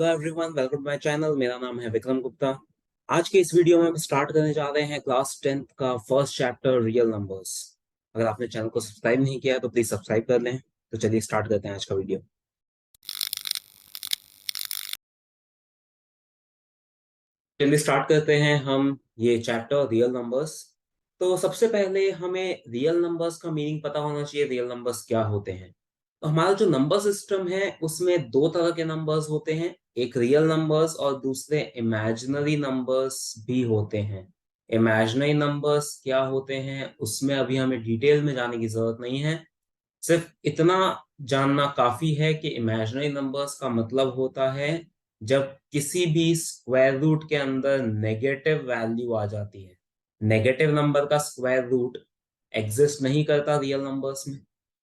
Hello everyone, welcome to my channel. मेरा नाम है विक्रम गुप्ता। आज के इस वीडियो में हम स्टार्ट करने जा रहे हैं क्लास 10th का फर्स्ट चैप्टर रियल नंबर्स। अगर आपने चैनल को सब्सक्राइब नहीं किया है तो प्लीज सब्सक्राइब कर लें। तो चलिए स्टार्ट करते हैं आज का वीडियो। चलिए स्टार्ट करते हैं हम ये चैप्टर रियल नंबर्स। तो सबसे पहले हमें रियल नंबर्स का मीनिंग पता होना चाहिए। रियल नंबर्स क्या होते हैं? तो हमारा जो नंबर सिस्टम है उसमें दो तरह के नंबर्स होते हैं, एक रियल नंबर्स और दूसरे इमेजिनरी नंबर्स भी होते हैं। इमेजिनरी नंबर्स क्या होते हैं उसमें अभी हमें डिटेल में जाने की जरूरत नहीं है। सिर्फ इतना जानना काफी है कि इमेजिनरी नंबर्स का मतलब होता है जब किसी भी स्क्वायर रूट के अंदर नेगेटिव वैल्यू आ जाती है। नेगेटिव नंबर का स्क्वायर रूट एग्जिस्ट नहीं करता रियल नंबर्स में,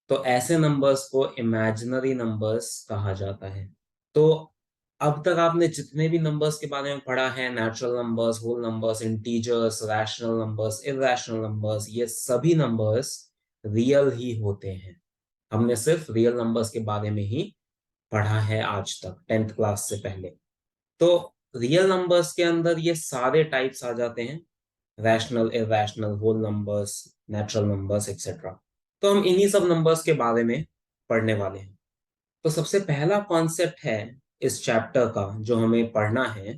तो ऐसे नंबर्स को इमेजिनरी नंबर्स कहा जाता है। तो अब तक आपने जितने भी नंबर्स के बारे में पढ़ा है, natural numbers, whole numbers, integers, rational numbers, irrational numbers, ये सभी नंबर्स रियल ही होते हैं। हमने सिर्फ रियल नंबर्स के बारे में ही पढ़ा है आज तक 10th क्लास से पहले। तो रियल नंबर्स के अंदर ये सारे टाइप्स आ जाते हैं, rational, irrational, whole numbers, natural numbers etcetera. तो हम इन्हीं सब नंबर्स के बारे में पढ़ने वाले हैं। तो सबसे पहला कॉन्सेप्ट है इस चैप्टर का जो हमें पढ़ना है,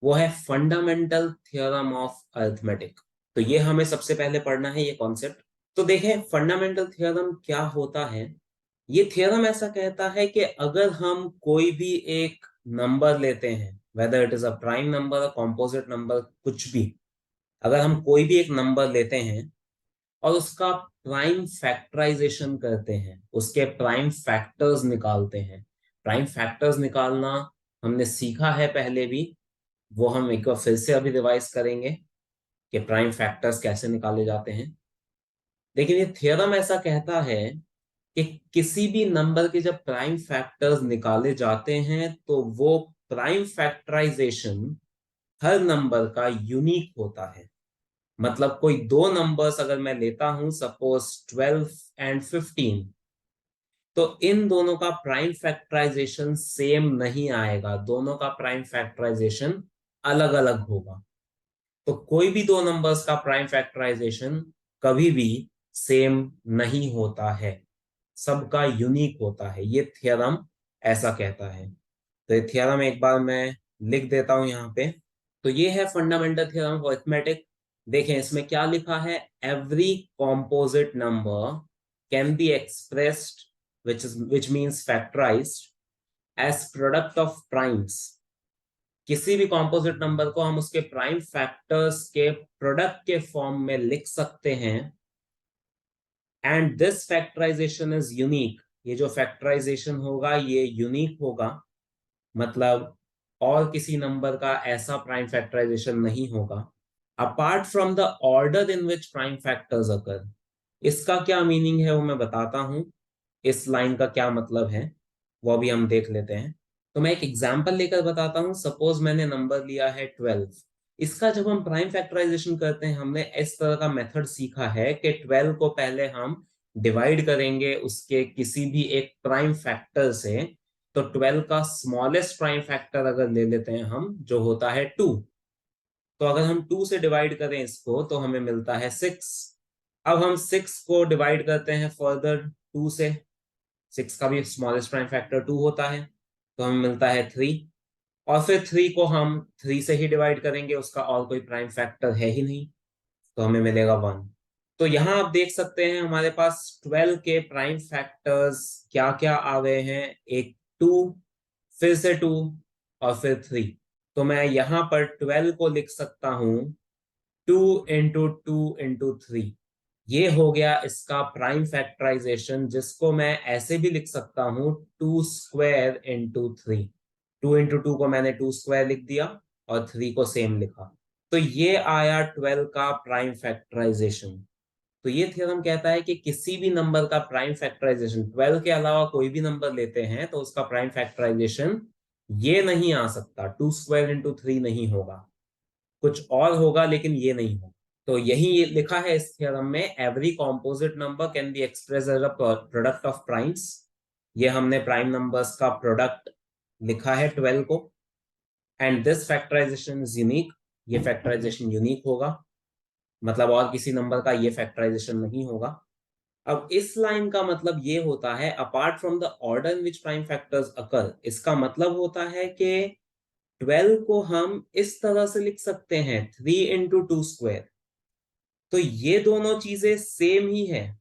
वो है फंडामेंटल थ्योरम ऑफ अरिथमेटिक। तो ये हमें सबसे पहले पढ़ना है ये कॉन्सेप्ट। तो देखें फंडामेंटल थ्योरम क्या होता है। ये थ्योरम ऐसा कहता है कि अगर हम कोई भी एक नंबर लेते हैं, whether it is a prime number, a composite number, कुछ भी, अगर हम कोई भी एक नंबर लेते हैं और उसका प्राइम फैक्टराइजेशन करते हैं, उसके प्राइम फैक्टर्स निकालते हैं। प्राइम फैक्टर्स निकालना हमने सीखा है पहले भी, वो हम एक बार फिर से अभी रिवाइज करेंगे कि प्राइम फैक्टर्स कैसे निकाले जाते हैं। लेकिन ये थियरम ऐसा कहता है कि किसी भी नंबर के जब प्राइम फैक्टर्स निकाले जाते हैं तो वो प्राइम फैक्टराइजेशन हर नंबर का यूनिक होता है। मतलब कोई दो नंबर्स अगर मैं लेता हूं, सपोज 12 एंड 15, तो इन दोनों का प्राइम फैक्टराइजेशन सेम नहीं आएगा, दोनों का प्राइम फैक्टराइजेशन अलग अलग होगा। तो कोई भी दो नंबर्स का प्राइम फैक्टराइजेशन कभी भी सेम नहीं होता है, सबका यूनिक होता है। ये थ्योरम ऐसा कहता है। तो ये थ्योरम एक बार मैं लिख देता हूं यहाँ पे। तो ये है फंडामेंटल थ्योरम ऑफ अरिथमेटिक। देखें इसमें क्या लिखा है, every composite number can be expressed which means factorized as product of primes। किसी भी कॉम्पोजिट नंबर को हम उसके प्राइम फैक्टर्स के प्रोडक्ट के फॉर्म में लिख सकते हैं। And this factorisation is unique. ये जो फैक्टराइजेशन होगा ये यूनिक होगा, मतलब और किसी नंबर का ऐसा प्राइम फैक्टराइजेशन नहीं होगा apart from the order in which prime factors occur. इसका क्या मीनिंग है वो मैं बताता हूं, इस लाइन का क्या मतलब है वो अभी हम देख लेते हैं। तो मैं एक एग्जांपल लेकर बताता हूं। सपोज मैंने नंबर लिया है 12। इसका जब हम प्राइम फैक्टराइजेशन करते हैं, हमने इस तरह का मेथड सीखा है कि 12 को पहले हम डिवाइड करेंगे उसके किसी भी एक प्राइम फैक्टर से। तो 12 का स्मॉलेस्ट प्राइम फैक्टर अगर ले लेते हैं हम, जो होता है 2, तो अगर हम 2 से डिवाइड करें इसको तो हमें मिलता है 6। अब हम 6 को डिवाइड करते हैं फर्दर 2 से, 6 का भी स्मॉलेस्ट प्राइम फैक्टर 2 होता है, तो हमें मिलता है 3। और फिर 3 को हम 3 से ही डिवाइड करेंगे, उसका और कोई प्राइम फैक्टर है ही नहीं, तो हमें मिलेगा 1। तो यहाँ आप देख सकते हैं हमारे पास 12 के प्राइम फैक्टर्स क्या क्या आ गए हैं, एक 2, फिर से 2, और फिर 3। तो मैं यहाँ पर 12 को लिख सकता हूँ 2 into 2 into 3। ये हो गया इसका प्राइम फैक्टराइजेशन, जिसको मैं ऐसे भी लिख सकता हूँ 2 square into 3। 2 into 2 को मैंने 2 square लिख दिया और 3 को सेम लिखा। तो ये आया 12 का प्राइम फैक्टराइजेशन। तो ये थ्योरम कहता है कि किसी भी नंबर का प्राइम फैक्टराइजेशन 12 के अलावा कोई भी नंबर लेते हैं तो उसका प्राइम फैक्टराइजेशन ये नहीं आ सकता, 2 square into 3 नहीं होगा, कुछ और होगा लेकिन ये नहीं होगा। तो यही लिखा है इस थ्योरम में, every composite number can be express as a product of primes. ये हमने प्राइम नंबर्स का प्रोडक्ट लिखा है 12 को, and this factorisation is unique, ये फैक्टराइजेशन यूनिक होगा, मतलब और किसी नंबर का ये फैक्टराइजेशन नहीं होगा। अब इस लाइन का मतलब ये होता है apart from the order in which prime factors occur, इसका मतलब होता है कि 12 को हम इस तरह से लिख सकते हैं 3 × 2²। तो ये दोनों चीजें सेम ही है,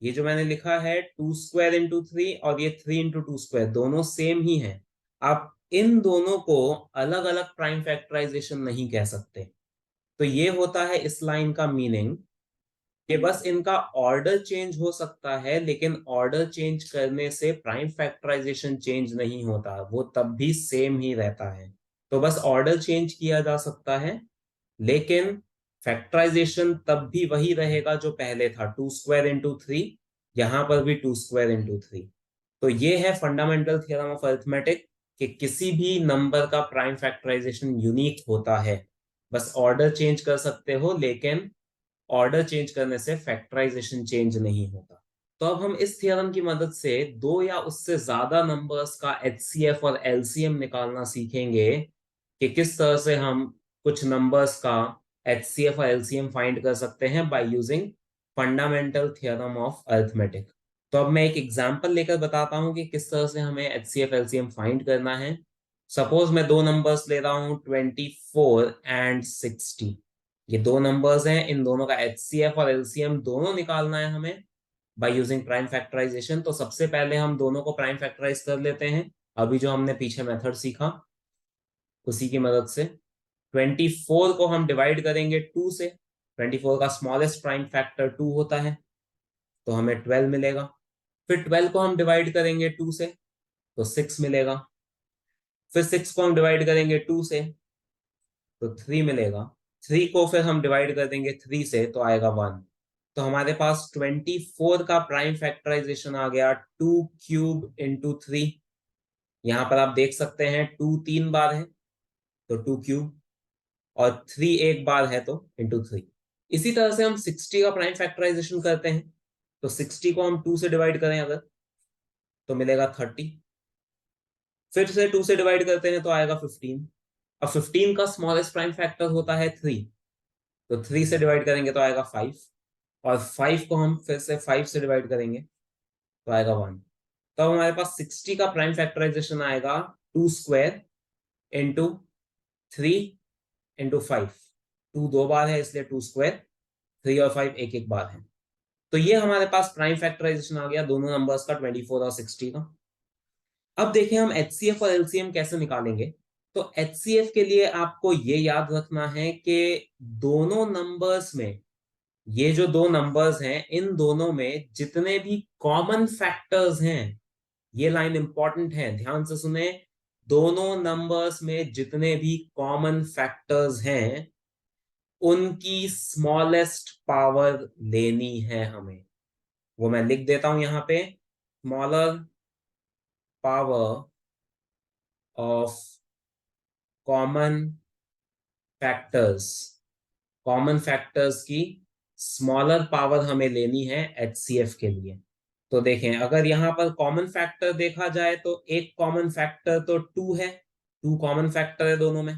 ये जो मैंने लिखा है 2² × 3 और ये 3 × 2², दोनों सेम ही है। आप इन दोनों को अलग अलग प्राइम फैक्टराइजेशन नहीं कह सकते। तो ये होता है इस लाइन का मीनिंग कि बस इनका ऑर्डर चेंज हो सकता है, लेकिन ऑर्डर चेंज करने से प्राइम फैक्टराइजेशन चेंज नहीं होता, वो तब भी सेम ही रहता है। तो बस ऑर्डर चेंज किया जा सकता है, लेकिन फैक्टराइजेशन तब भी वही रहेगा जो पहले था, 2² × 3। यहां पर भी 2² × 3। तो ये है फंडामेंटल थ्योरम ऑफ अरिथमेटिक कि किसी भी नंबर का प्राइम फैक्टराइजेशन यूनिक होता है, बस ऑर्डर चेंज कर सकते हो, लेकिन ऑर्डर चेंज करने से फैक्टराइजेशन चेंज नहीं होता। तो अब हम इस थ्योरम की मदद से दो या उससे ज्यादा नंबर्स का एचसीएफ और एलसीएम निकालना सीखेंगे कि किस तरह से हम कुछ नंबर्स का एचसीएफ और एलसीएम फाइंड कर सकते हैं by using fundamental theorem of arithmetic. तो अब मैं एक एग्जांपल लेकर बताता हूं कि किस तरह से हमें एचसीएफ एलसीएम फाइंड करना है। सपोज मैं दो नंबर्स ले रहा हूं 24 और 60। ये दो नंबर्स हैं, इन दोनों का एचसीएफ और एलसीएम दोनों निकालना है हमें बाय यूजिंग प्राइम फैक्टराइजेशन। तो सबसे पहले हम दोनों को प्राइम फैक्टराइज कर लेते हैं, अभी जो हमने पीछे मेथड सीखा उसी की मदद से। 24 को हम डिवाइड करेंगे 2 से, 24 का स्मॉलेस्ट प्राइम फैक्टर 2 होता है, तो हमें 12 मिलेगा। फिर 12 को हम डिवाइड करेंगे 2 से, तो 6 मिलेगा। फिर 6 को हम डिवाइड करेंगे 2 से, तो 3 मिलेगा। 3 को फिर हम डिवाइड कर देंगे 3 से, तो आएगा 1। तो हमारे पास 24 का प्राइम फैक्टराइजेशन आ गया 2³ × 3। यहां पर आप देख सकते हैं 2 3 बार है तो 2³ और 3 एक बार है तो ×3। इसी तरह से हम 60 का प्राइम फैक्टराइजेशन करते हैं। तो 60 को हम 2 से डिवाइड करें अगर, तो मिलेगा 30। फिर से 2 से डिवाइड करते हैं तो आएगा 15। अब 15 का स्मॉलेस्ट प्राइम फैक्टर होता है 3, तो 3 से डिवाइड करेंगे तो आएगा 5। और 5 को हम फिर से 5 से डिवाइड करेंगे तो आएगा 1। तो अब हमारे पास 60 का प्राइम फैक्टराइजेशन आएगा 2² × 3 × 5। 2 दो बार है इसलिए 2², 3 और 5 एक एक बार है। तो ये हमारे पास प्राइम फैक्टराइजेशन आ गया दोनों नंबर्स का, 24 और 60 का। अब देखें हम एचसीएफ और एलसीएम कैसे निकालेंगे। तो एचसीएफ के लिए आपको ये याद रखना है कि दोनों नंबर्स में, ये जो दो नंबर्स हैं इन दोनों में जितने भी कॉमन फैक्टर्स हैं, ये लाइन इंपॉर्टेंट है, ध्यान से सुने, दोनों नंबर्स में जितने भी कॉमन फैक्टर्स हैं उनकी स्मॉलेस्ट पावर लेनी है हमें। वो मैं लिख देता हूं यहां पे, smaller power of common factors. Common factors की स्मॉलर पावर हमें लेनी है एचसीएफ के लिए। तो देखें, अगर यहां पर कॉमन फैक्टर देखा जाए तो एक कॉमन फैक्टर तो 2 है, 2 कॉमन फैक्टर है दोनों में।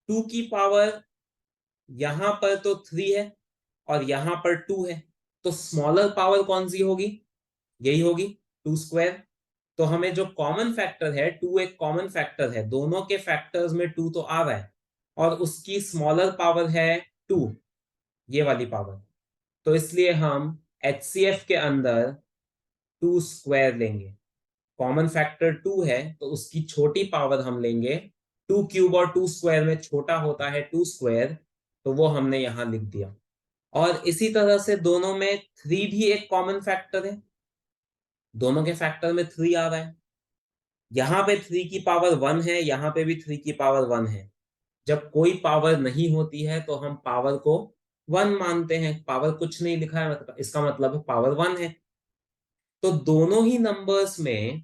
2 की पावर यहां पर तो 3 है और यहां पर 2 है, तो स्मॉलर पावर कौन सी होगी, यही होगी 2²। तो हमें जो कॉमन फैक्टर है 2 एक कॉमन फैक्टर है, दोनों के फैक्टर्स में 2 तो आ रहा है और उसकी स्मॉलर पावर है 2, ये वाली पावर। तो इसलिए हम एचसीएफ के अंदर 2² लेंगे। कॉमन फैक्टर 2 है तो उसकी छोटी पावर हम लेंगे 2³ और 2² में छोटा होता है 2², तो वो हमने यहां लिख दिया। और इसी तरह से दोनों में 3 भी एक कॉमन फैक्टर है, दोनों के फैक्टर में 3 आ रहा है। यहाँ पे 3 की पावर 1 है, यहाँ पे भी 3 की पावर 1 है। जब कोई पावर नहीं होती है तो हम पावर को 1 मानते हैं, पावर कुछ नहीं लिखा है मतलब इसका मतलब है पावर 1 है। तो दोनों ही नंबर्स में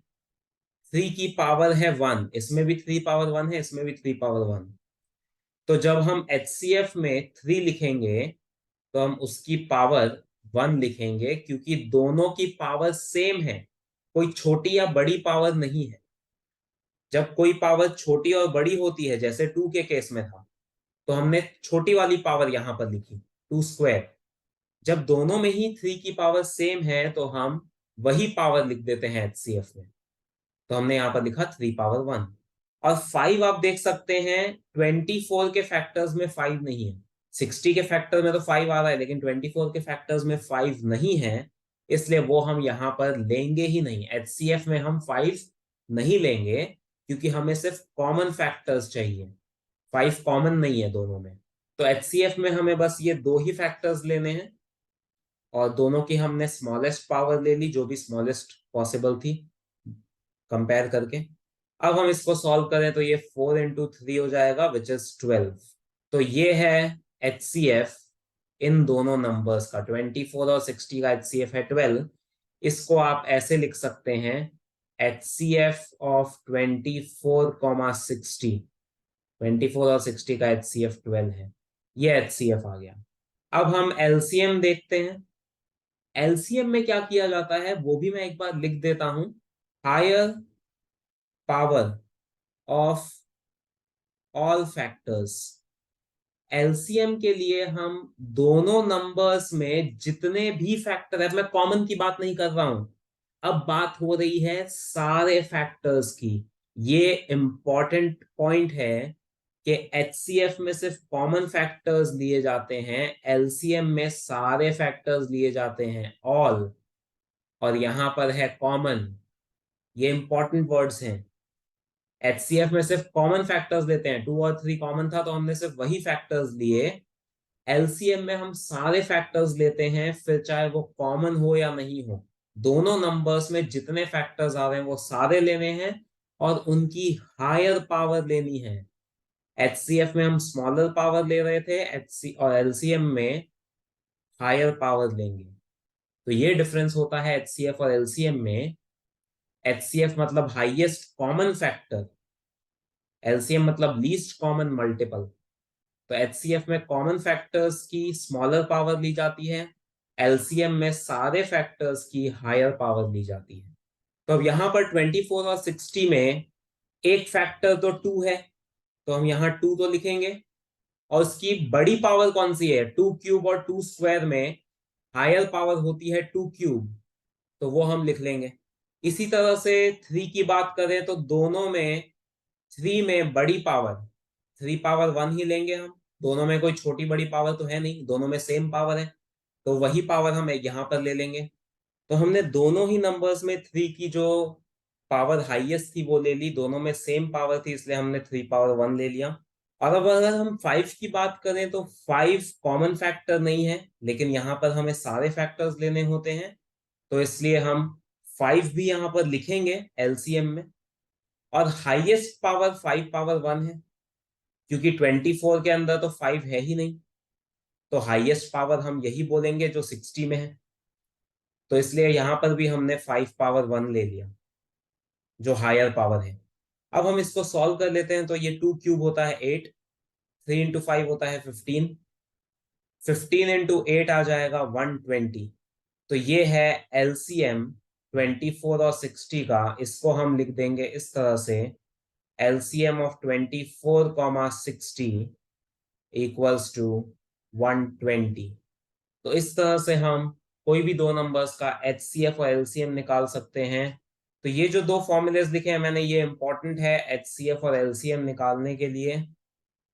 3 की पावर है 1, इसमें भी 3 पावर 1 है, इसमें भी 3 पावर 1। तो जब हम एचसीएफ में 3 लिखेंगे तो हम उसकी पावर 1 लिखेंगे, क्योंकि दोनों की पावर सेम है, कोई छोटी या बड़ी पावर नहीं है। जब कोई पावर छोटी और बड़ी होती है, जैसे 2 के केस में था, तो हमने छोटी वाली पावर यहां पर लिखी 2 स्क्वायर। जब दोनों में ही 3 की पावर सेम है तो हम वही पावर लिख देते हैं एचसीएफ में। तो हमने यहाँ पर लिखा 3 पावर 1। और 5 आप देख सकते हैं 24 के फैक्टर्स में 5 नहीं है। 60 के फैक्टर में तो 5 आ रहा है, लेकिन 24 के फैक्टर्स में 5 नहीं है, इसलिए वो हम यहाँ पर लेंगे ही नहीं। एचसीएफ में हम 5 नहीं लेंगे, क्योंकि हमें सिर्फ कॉमन फैक्टर्स चाहिए। 5 कॉमन नहीं है दोनों में। तो एचसीएफ में हमें बस ये दो ही फैक्टर्स लेने हैं, और दोनों की हमने स्मॉलेस्ट पावर ले ली, जो भी स्मॉलेस्ट पॉसिबल थी कंपेयर करके। अब हम इसको सॉल्व करें तो ये 4 इंटू 3 हो जाएगा, विच इज 12। तो ये है एचसीएफ इन दोनों नंबर्स का। 24 और 60 का एचसीएफ है 12। इसको आप ऐसे लिख सकते हैं, एचसीएफ ऑफ 24, 24 और 60 का एचसीएफ 12 है। ये एचसीएफ आ गया। अब हम एलसीएम देखते हैं। एलसीएम में क्या किया जाता है वो भी मैं एक बार लिख देता हूं। Higher power of all factors. LCM के लिए हम दोनों नंबर्स में जितने भी फैक्टर है, मैं कॉमन की बात नहीं कर रहा हूं, अब बात हो रही है सारे फैक्टर्स की। ये इंपॉर्टेंट पॉइंट है कि एचसीएफ में सिर्फ कॉमन फैक्टर्स लिए जाते हैं, एलसीएम में सारे फैक्टर्स लिए जाते हैं, ऑल। और यहां पर है कॉमन। ये इंपॉर्टेंट वर्ड्स हैं। एचसीएफ में सिर्फ कॉमन फैक्टर्स लेते हैं, 2 और 3 कॉमन था तो हमने सिर्फ वही फैक्टर्स लिए। एलसीएम में हम सारे फैक्टर्स लेते हैं, फिर चाहे वो कॉमन हो या नहीं हो। दोनों नंबर्स में जितने फैक्टर्स आ रहे हैं वो सारे लेने हैं, और उनकी हायर पावर लेनी है। एचसीएफ में हम स्मॉलर पावर ले रहे थे, एचसी और एलसीएम में हायर पावर लेंगे। तो ये डिफरेंस होता है एचसीएफ और एलसीएम में। एचसीएफ मतलब हाईएस्ट कॉमन फैक्टर, एलसीएम मतलब लीस्ट कॉमन मल्टीपल। तो एचसीएफ में कॉमन फैक्टर्स की स्मॉलर पावर ली जाती है, एलसीएम में सारे फैक्टर्स की हायर पावर ली जाती है। तो अब यहां पर 24 और 60 में एक फैक्टर तो 2 है, तो हम यहाँ 2 तो लिखेंगे। और उसकी बड़ी पावर कौन सी है? 2 क्यूब और 2 स्क्वायर में हायर पावर होती है 2 क्यूब, तो वो हम लिख लेंगे। इसी तरह से 3 की बात करें तो दोनों में 3 में बड़ी पावर 3 पावर 1 ही लेंगे हम। दोनों में कोई छोटी बड़ी पावर तो है नहीं, दोनों में सेम पावर है, तो वही पावर हम यहाँ पर ले लेंगे। तो हमने दोनों ही नंबर्स में 3 की जो पावर हाईएस्ट थी वो ले ली, दोनों में सेम पावर थी इसलिए हमने 3 पावर 1 ले लिया। और अब अगर हम 5 की बात करें तो 5 कॉमन फैक्टर नहीं है, लेकिन यहाँ पर हमें सारे फैक्टर्स लेने होते हैं, तो इसलिए हम 5 भी यहाँ पर लिखेंगे एलसीएम में। और हाईएस्ट पावर 5 पावर 1 है, क्योंकि 24 के अंदर तो 5 है ही नहीं, तो हाईएस्ट पावर हम यही बोलेंगे जो 60 में है। तो इसलिए यहां पर भी हमने 5 पावर 1 ले लिया, जो हायर पावर है। अब हम इसको सॉल्व कर लेते हैं। तो ये 2 क्यूब होता है 8, 3 इंटू 5 होता है 15, 15 इंटू 8 आ जाएगा 120। तो ये है एलसीएम 24 और 60 का। इसको हम लिख देंगे इस तरह से, एलसीएम ऑफ 24, 60 इक्वल्स टू 120। तो इस तरह से हम कोई भी दो नंबर्स का एचसीएफ और एलसीएम निकाल सकते हैं। तो ये जो दो फॉर्मूलेस लिखे हैं मैंने, ये इंपॉर्टेंट है एचसीएफ और एलसीएम निकालने के लिए,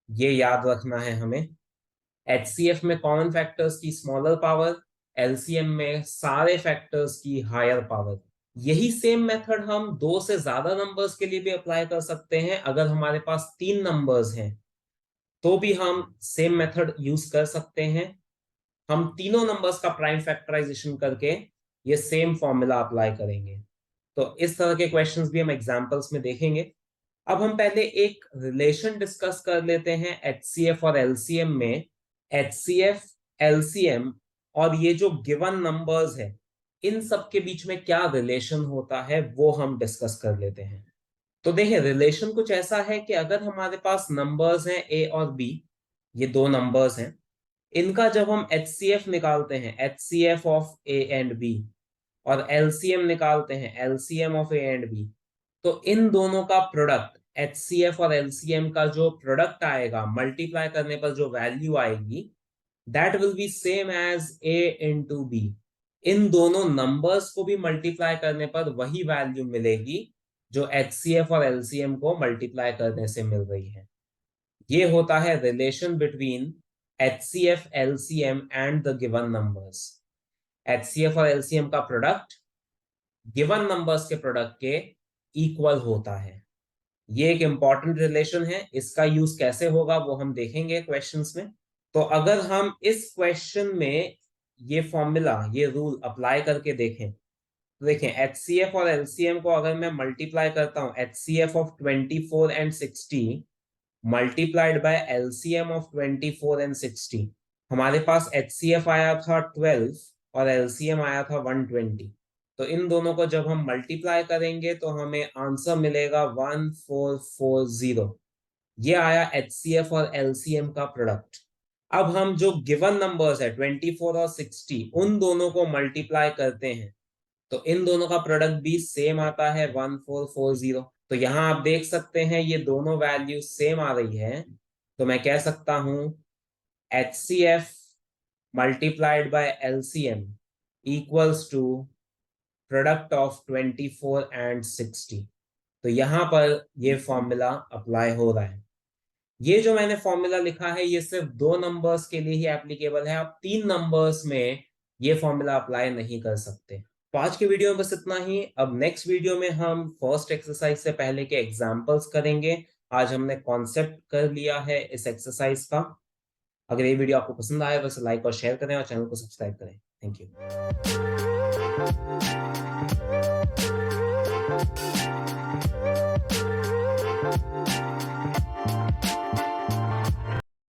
ये याद रखना है हमें। एचसीएफ में कॉमन फैक्टर्स की स्मॉलर पावर, एलसीएम में सारे फैक्टर्स की हायर पावर। यही सेम मेथड हम दो से ज्यादा नंबर्स के लिए भी अप्लाई कर सकते हैं। अगर हमारे पास 3 नंबर्स हैं तो भी हम सेम मेथड यूज कर सकते हैं। हम तीनों नंबर्स का प्राइम फैक्टराइजेशन करके ये सेम फॉर्मूला अप्लाई करेंगे। तो इस तरह के क्वेश्चंस भी हम एग्जांपल्स में देखेंगे। अब हम पहले एक रिलेशन डिस्कस कर लेते हैं एचसीएफ और एलसीएम में। एचसीएफ, एलसीएम और ये जो गिवन नंबर्स है, इन सब के बीच में क्या रिलेशन होता है वो हम डिस्कस कर लेते हैं। तो देखिए, रिलेशन कुछ ऐसा है कि अगर हमारे पास नंबर्स हैं ए और बी, ये दो नंबर्स हैं, इनका जब हम एचसीएफ निकालते हैं, HCF of A and B, और एलसीएम निकालते हैं, LCM of A and B, तो इन दोनों का प्रोडक्ट HCF और LCM का जो प्रोडक्ट आएगा, मल्टीप्लाई करने पर जो वैल्यू आएगी, that will be same as A into B। इन दोनों नंबर्स को भी मल्टीप्लाई करने पर वही वैल्यू मिलेगी जो HCF और LCM को मल्टीप्लाई करने से मिल रही है। ये होता है relation between HCF, LCM and the given numbers. HCF और LCM का प्रोडक्ट गिवन नंबर्स के प्रोडक्ट के इक्वल होता है। ये एक इंपॉर्टेंट रिलेशन है। इसका यूज कैसे होगा वो हम देखेंगे क्वेश्चंस में। तो अगर हम इस क्वेश्चन में ये फॉर्मूला, ये रूल अप्लाई करके देखें तो देखें, HCF और LCM को अगर मैं मल्टीप्लाई करता हूं, HCF of 24 and 60 multiplied by LCM of 24 and 60, हमारे पास HCF आया था 12 और LCM आया था 120। तो इन दोनों को जब हम मल्टीप्लाई करेंगे तो हमें आंसर मिलेगा 1440। ये आया HCF और LCM का प्रोडक्ट। अब हम जो गिवन नंबर्स है 24 और 60, उन दोनों को मल्टीप्लाई करते हैं तो इन दोनों का प्रोडक्ट भी सेम आता है 1440। तो यहां आप देख सकते हैं ये दोनों वैल्यू सेम आ रही है। तो मैं कह सकता हूं HCF multiplied by LCM equals to product of 24 and 60। तो यहां पर ये फॉर्मूला अप्लाई हो रहा है। ये जो मैंने फॉर्मूला लिखा है ये सिर्फ 2 नंबर्स के लिए ही एप्लीकेबल है। आप 3 नंबर्स में ये फॉर्मूला अप्लाई नहीं कर सकते। तो आज के वीडियो में बस इतना ही। अब नेक्स्ट वीडियो में हम फर्स्ट एक्सरसाइज से पहले के एग्जांपल्स करेंगे। आज हमने कॉन्सेप्ट कर लिया है इस एक्सरसाइज का। अगर ये वीडियो आपको पसंद आया तो लाइक और शेयर करें और चैनल को सब्सक्राइब करें। Thank you.